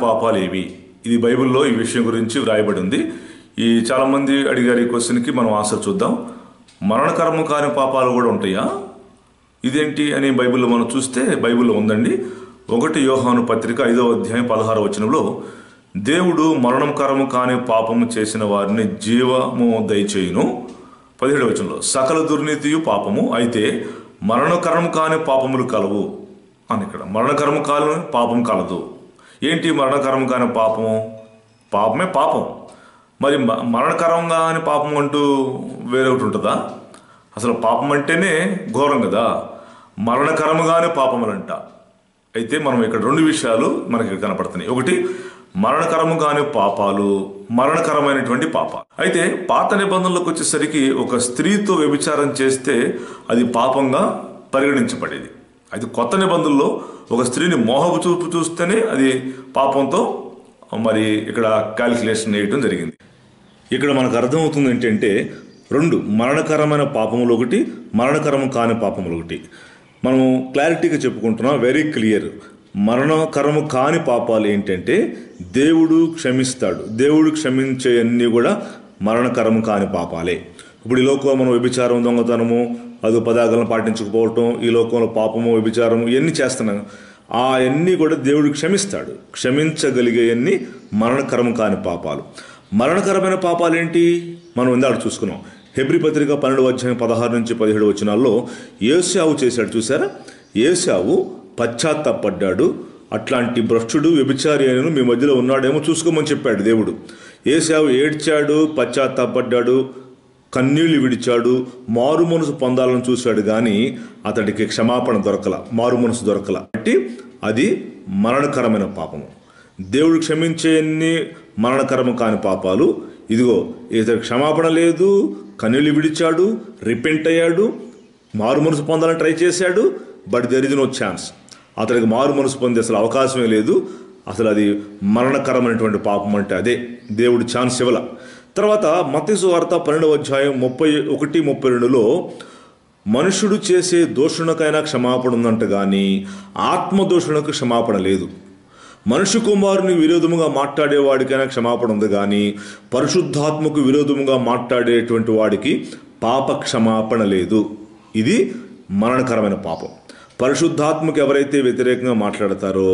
పాపాలు ఏవి? ఇది బైబిల్లో ఈ విషయం గురించి వ్రాయబడి ఉంది. చాలామంది అడిగారు ఈ క్వశ్చన్కి, మనం ఆన్సర్ చూద్దాం. మరణకరము కాని పాపాలు కూడా ఉంటాయా, ఇదేంటి అని బైబిల్లో మనం చూస్తే బైబిల్లో ఉందండి. 1 యోహాను పత్రిక 5వ అధ్యాయం 16వ వచనంలో, దేవుడు మరణకరము కాని పాపము చేసిన వారిని జీవము దయచేయును. 17వ వచనంలో, సకల దుర్నీతియు పాపము, అయితే మరణకరము కాని పాపములు కలవు అని. ఇక్కడ మరణకరము కాని పాపం కలదు. ఏంటి మరణకరం కాని పాపము? పాపమే పాపం. మరి మరణకరంగా అని పాపం అంటూ వేరే ఒకటి ఉంటుందా? అసలు పాపం అంటేనే ఘోరం కదా, మరణకరముగానే పాపములంట. అయితే మనం ఇక్కడ 2 విషయాలు మనకి కనపడుతున్నాయి. ఒకటి, మరణకరము కాని పాపాలు, మరణకరమైనటువంటి పాపాలు. అయితే పాత నిబంధనలకు వచ్చేసరికి ఒక స్త్రీతో వ్యభిచారం చేస్తే అది పాపంగా పరిగణించబడేది. అయితే కొత్త నిబంధనలో ఒక స్త్రీని మోహపు చూపు చూస్తేనే అది పాపంతో మరి ఇక్కడ క్యాలిక్యులేషన్ వేయడం జరిగింది. ఇక్కడ మనకు అర్థమవుతుంది ఏంటంటే 2 మరణకరమైన పాపములు ఒకటి, మరణకరము కాని పాపములు ఒకటి. మనం క్లారిటీగా చెప్పుకుంటున్నాం, వెరీ క్లియర్. మరణకరము కాని పాపాలు ఏంటంటే దేవుడు క్షమిస్తాడు. దేవుడు క్షమించే అన్నీ కూడా మరణకరము కాని పాపాలే. ఇప్పుడు ఈ లోకంలో మనం వ్యభిచారం, దొంగతనము, అది పదార్థాలను పాటించకపోవటం, ఈ లోకంలో పాపము, వ్యభిచారము ఇవన్నీ చేస్తున్నాం. అవన్నీ కూడా దేవుడు క్షమిస్తాడు. క్షమించగలిగేవన్నీ మరణకరము కాని పాపాలు. మరణకరమైన పాపాలు ఏంటి? మనం ఇందాక చూసుకున్నాం. హెబ్రీ పత్రిక 12వ అధ్యాయం 16 నుంచి 17 వచనాల్లో ఏశావు చేశాడు చూసారా? ఏశావు పశ్చాత్తాపడ్డాడు. అట్లాంటి భ్రష్టుడు, వ్యభిచారి అయినను మీ మధ్యలో ఉన్నాడేమో చూసుకోమని చెప్పాడు దేవుడు. ఏశావు ఏడ్చాడు, పశ్చాత్తాపడ్డాడు, కన్నీళ్లు విడిచాడు, మారు మనసు పొందాలని చూశాడు. కానీ అతడికి క్షమాపణ దొరకల, మారు మనసు దొరకల. అంటే అది మరణకరమైన పాపము. దేవుడు క్షమించే అన్ని మరణకరము కాని పాపాలు. ఇదిగో ఇతడికి క్షమాపణ లేదు, కన్నీళ్లు విడిచాడు, రిపెంట్ అయ్యాడు, మారు మనసు పొందాలని ట్రై చేశాడు. But there is no chance. అతడికి మారు మనసు పొందే అసలు అవకాశమే లేదు. అసలు అది మరణకరమైనటువంటి పాపం. అంటే అదే దేవుడు ఛాన్స్ ఇవ్వాల. తర్వాత మత్తయి సువార్త 12వ అధ్యాయం 31-32లో మనుషుడు చేసే దోషునకైనా క్షమాపణ ఉందంట, కానీ ఆత్మదోషునకు క్షమాపణ లేదు. మనుషు కుమారుని విరోధముగా మాట్లాడేవాడికైనా క్షమాపణ ఉంది, కానీ పరిశుద్ధాత్మకు విరోధముగా మాట్లాడేటువంటి వాడికి పాప క్షమాపణ లేదు. ఇది మరణకరమైన పాపం. పరిశుద్ధాత్మకు ఎవరైతే వ్యతిరేకంగా మాట్లాడతారో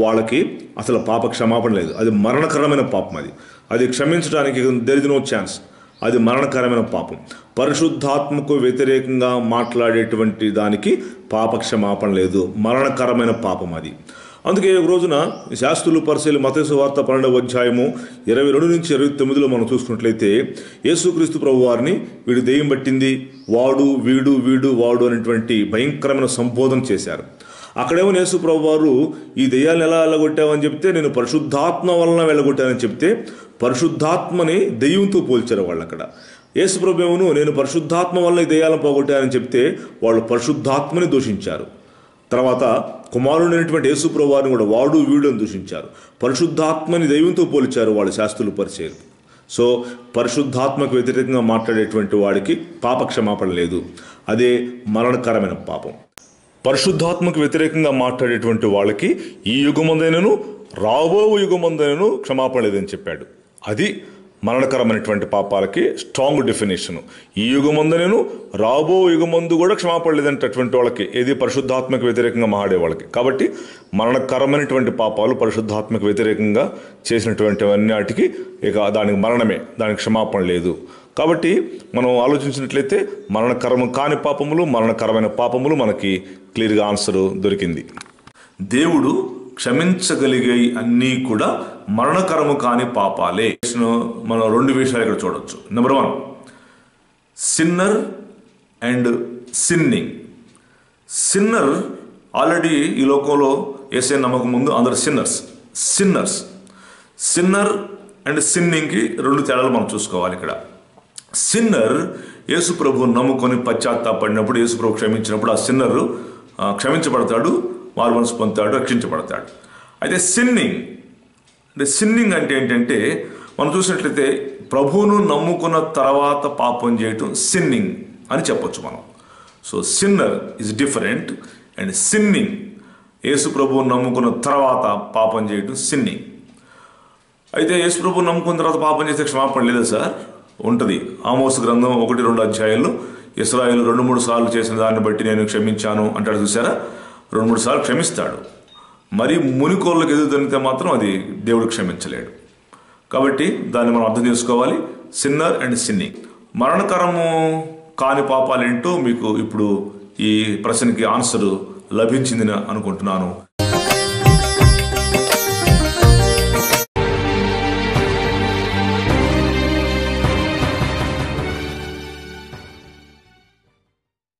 వాళ్ళకి అసలు పాప క్షమాపణ లేదు. అది మరణకరమైన పాపం. అది క్షమించడానికి దెర్ ఇస్ నో ఛాన్స్. అది మరణకరమైన పాపం. పరిశుద్ధాత్మకు వ్యతిరేకంగా మాట్లాడేటువంటి దానికి పాప క్షమాపణ లేదు, మరణకరమైన పాపం అది. అందుకే ఒక రోజున శాస్త్రులు, పరిసయ్యులు మత్తయి సువార్త 12వ అధ్యాయము 22 నుంచి 29లో మనం చూసుకున్నట్లయితే యేసుక్రీస్తు ప్రభు వారిని వీడు దెయ్యం పట్టింది, వాడు వీడు వీడు వాడు అనేటువంటి భయంకరమైన సంబోధన చేశారు. అక్కడేమో యేసు ప్రభు వారు ఈ దెయ్యాలను ఎలా వెళ్ళగొట్టావని చెప్తే, నేను పరిశుద్ధాత్మ వలన వెళ్ళగొట్టానని చెప్తే పరిశుద్ధాత్మని దెయ్యంతో పోల్చారు వాళ్ళు. అక్కడ యేసు ప్రభు ఏమో నేను పరిశుద్ధాత్మ వల్ల ఈ దెయ్యాలను పోగొట్టానని చెప్తే వాళ్ళు పరిశుద్ధాత్మని దూషించారు. తర్వాత కుమారుడైనటువంటి యేసు ప్రభు వారిని కూడా వాడు వీడు అని దూషించారు. పరిశుద్ధాత్మని దైవంతో పోల్చారు వాళ్ళు శాస్త్రులు, పరిచయులు. సో పరిశుద్ధాత్మకు వ్యతిరేకంగా మాట్లాడేటువంటి వాడికి పాప క్షమాపణ లేదు. అదే మరణకరమైన పాపం. పరిశుద్ధాత్మకు వ్యతిరేకంగా మాట్లాడేటువంటి వాళ్ళకి ఈ యుగమందైనను రాబో యుగమందైనను క్షమాపణ లేదని చెప్పాడు. అది మరణకరమైనటువంటి పాపాలకి స్ట్రాంగ్ డెఫినేషను. ఈ యుగమందనేను రాబో యుగమందు కూడా క్షమాపణ లేదంటటువంటి వాళ్ళకి, ఏది పరిశుద్ధాత్మకు వ్యతిరేకంగా మాట్లాడే వాళ్ళకి. కాబట్టి మరణకరమైనటువంటి పాపాలు పరిశుద్ధాత్మకు వ్యతిరేకంగా చేసినటువంటి అన్నిటికి ఇక దానికి మరణమే, దానికి క్షమాపణ లేదు. కాబట్టి మనం ఆలోచించినట్లయితే మరణకరము కాని పాపములు, మరణకరమైన పాపములు మనకి క్లియర్గా ఆన్సర్ దొరికింది. దేవుడు క్షమించగలిగే అన్నీ కూడా మరణకరము కాని పాపాలే. మనం 2 విషయాలు ఇక్కడ చూడవచ్చు. Number 1, sinner and sinning. Sinner already ఈ లోకంలో యేసయ్య నమ్మకం ముందు అందరు సిన్నర్స్. సిన్నర్ అండ్ సిన్నింగ్కి 2 తేడాలు మనం చూసుకోవాలి ఇక్కడ. సిన్నర్ యేసు ప్రభు నమ్ముకొని పశ్చాత్తాపడినప్పుడు, యేసు ప్రభు క్షమించినప్పుడు ఆ సిన్నర్ క్షమించబడతాడు, మారు మనసు పొందుతాడు, రక్షించబడతాడు. అయితే సిన్నింగ్ అంటే ఏంటంటే మనం చూసినట్లయితే ప్రభువును నమ్ముకున్న తర్వాత పాపం చేయటం సిన్నింగ్ అని చెప్పొచ్చు మనం. So sinner is different and sinning యేసు ప్రభువును నమ్ముకున్న తర్వాత పాపం చేయటం సిన్నింగ్. అయితే యేసుప్రభు నమ్ముకున్న తర్వాత పాపం చేస్తే క్షమాపణ లేదా సార్? ఉంటుంది. ఆమోసు గ్రంథం 1-2 అధ్యాయాల్లో ఇశ్రాయేలు 2-3 సార్లు చేసిన దాన్ని బట్టి నేను క్షమించాను అంటాడు చూసారా? 2-3 సార్లు క్షమిస్తాడు. మరి మునికోళ్ళకి ఎదురు తిరిగితే మాత్రం అది దేవుడు క్షమించలేడు. కాబట్టి దాన్ని మనం అర్థం చేసుకోవాలి. Sinner and sinning. మరణకరము కాని పాపాలేంటో మీకు ఇప్పుడు ఈ ప్రశ్నకి ఆన్సర్ లభించిందని అనుకుంటున్నాను.